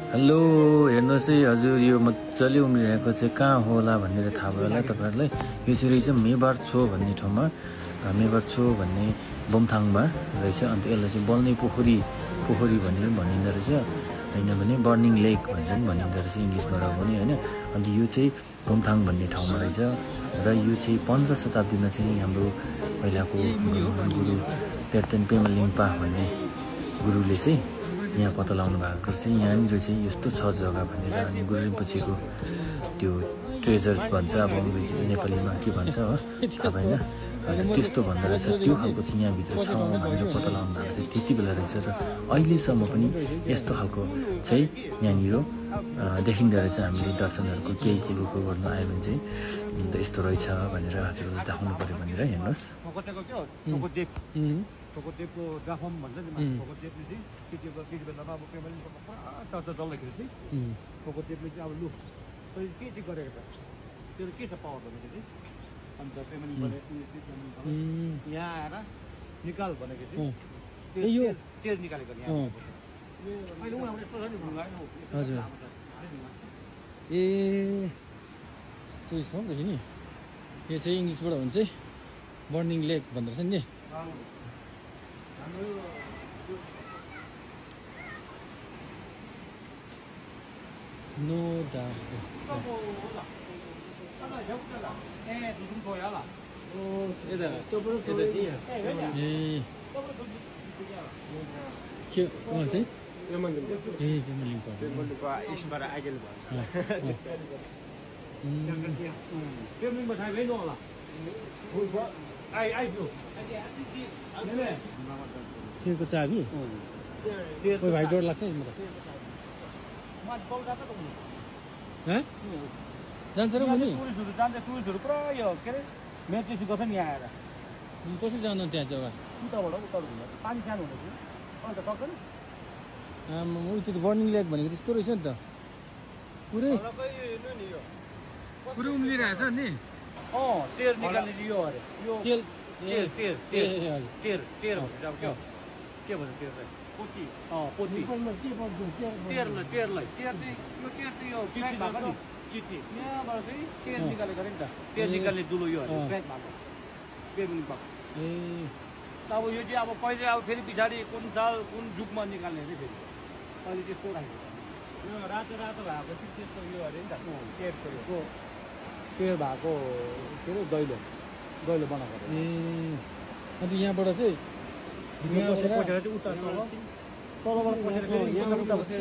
Hello हेर्नुहोस् है हजुर यो मजाले उम्रिरहेको चाहिँ कहाँ होला भनेर थाहा भयो होला तपाईँहरूलाई। यो चाहिँ रहेछ मेबार छो भन्ने ठाउँमा, मेबार छो भन्ने बोमथाङमा रहेछ। अन्त यसलाई चाहिँ बल्ने पोखरी भनेर भनिँदो रहेछ, होइन भने बर्निङ लेक भनेर पनि भनिँदो रहेछ इङ्ग्लिसबाट पनि होइन। अन्त यो चाहिँ बोमथाङ भन्ने ठाउँमा रहेछ र यो चाहिँ 15 शताब्दीमा चाहिँ हाम्रो पहिलाको गुरु पेर्तेन पेमा लिम्पा भन्ने गुरुले चाहिँ यहाँ पत्ता लगाउनु भएको चाहिँ यहाँनिर चाहिँ यस्तो छ जग्गा भनेर। अनि गुरु रिम्पोछेको त्यो ट्रेजर्स भन्छ, अब अङ्ग्रेजी नेपालीमा के भन्छ हो थाहा भएन, त्यस्तो भन्दो रहेछ। त्यो खालको चाहिँ यहाँभित्र छ भनेर पत्ता लगाउनु भएको चाहिँ त्यति बेला रहेछ। र अहिलेसम्म पनि यस्तो खालको चाहिँ यहाँनिर देखिँदो रहेछ। हामीले दर्शनहरूको केही कुरोको गर्नु आयो भने चाहिँ अन्त यस्तो रहेछ भनेर हजुरहरूले देखाउनु पऱ्यो भनेर हेर्नुहोस्। छोकोटेपको डाफम भन्छ नि, छोकोटेपले चाहिँ त्यति बेलामा अब पेमालिङको पुरा चर्चा चल्दाखेरि चाहिँ छोकोटेपले चाहिँ अब लु तैँले के चाहिँ गरेको त, त्यो के छ पावर भनेको चाहिँ। अन्त पेमालिङबाट यहाँ आएर निकाल भनेको चाहिँ तेल निकालेको नि अहिले उहाँले यस्तो छ नि हजुर। ए त्यस्तो छ नि, यो चाहिँ इङ्ग्लिसबाट हुन्छ बर्निङ लेक भन्दो रहेछ नि। नो डाउट के चाहिँ को चाबी कोही भाइ डर लाग्छ नि म त जान्छ र मुनि टुरिस्टहरू पुरा यो के अरे मेट्रिस गर्छ नि यहाँ आएर। कसरी जानु त्यहाँ जग्गा उताबाट उता पानी सानो हुँदैछ अन्त सक्छ नि। उयो त्यो बर्निङ लेक भनेको त्यस्तो रहेछ नि त, पुरै पुरै उम्लिरहेछ नि। तेल निकाल्ने यो अरे यो तेल तेल भन्छ। अब के भन्छ तेललाई पोती पोती तेललाई तेल चाहिँ यो क्र्याक भएको नि चिची यहाँबाट चाहिँ तेल निकालेको अरे नि त, तेल निकाल्ने दुलो यो अरे क्र्याक भएको पेमेन्ट भएको। अब यो चाहिँ अब कहिले अब फेरि पछाडि कुन साल कुन जुगमा निकाल्ने अरे फेरि अहिले त्यस्तो राखेको यो रातो रातो भएको चाहिँ त्यस्तो यो अरे नि त तेलको यो तेल भएको के अरे दैलो बनाएको अरे। अन्त यहाँबाट चाहिँ पसेर चाहिँ उता तलबाट पसेर